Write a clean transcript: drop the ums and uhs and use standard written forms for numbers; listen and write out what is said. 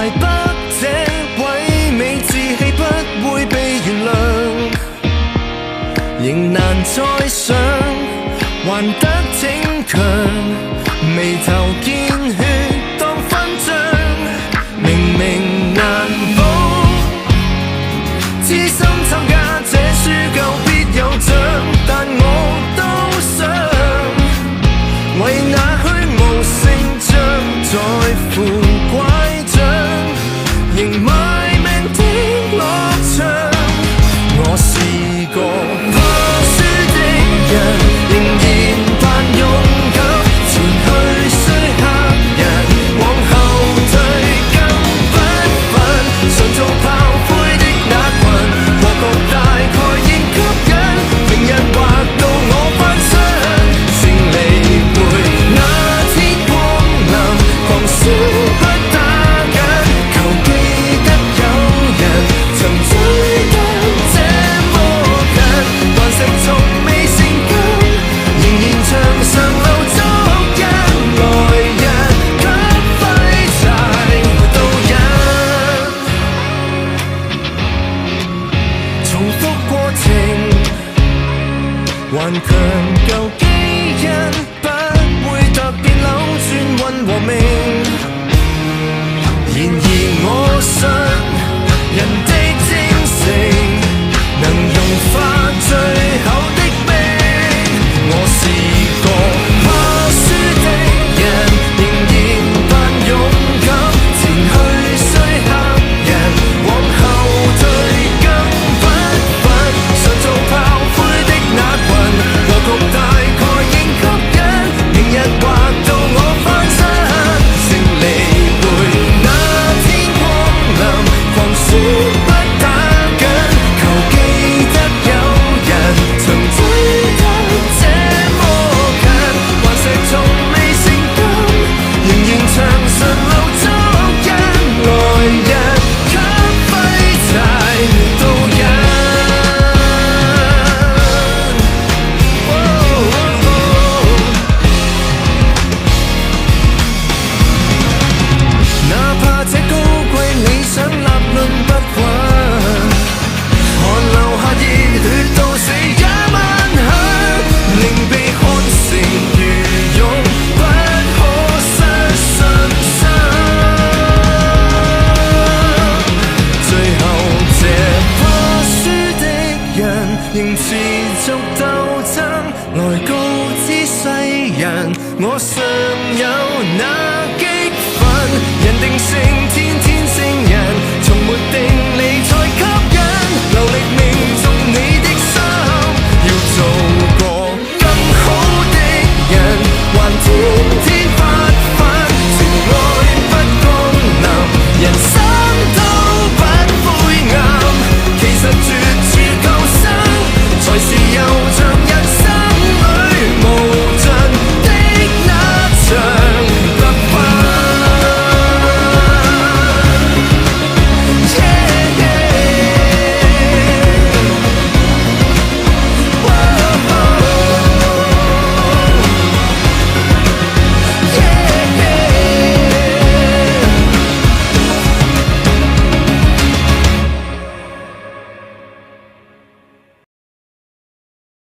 懷不這位美志氣不會被原諒，仍難再想還得逞強，眉頭見血當勳章，明明難保，痴心參加這輸夠必有獎，但我都想為那虛無勝仗在乎拐杖，仍賣命的樂場。我是個怕輸的人，仍然扮勇敢，前去雖嚇人，往後退更不忿，常做炮灰的那群，和局大概現吸引，明日劃到我翻身，勝利會那天光臨，狂燒不打緊，求記得有人曾追得這麼近，頑石從未成根，仍然牆上留足印，來日給揮柴導引，重複過程頑強舊基因，不會突變扭轉運和命，然而我信人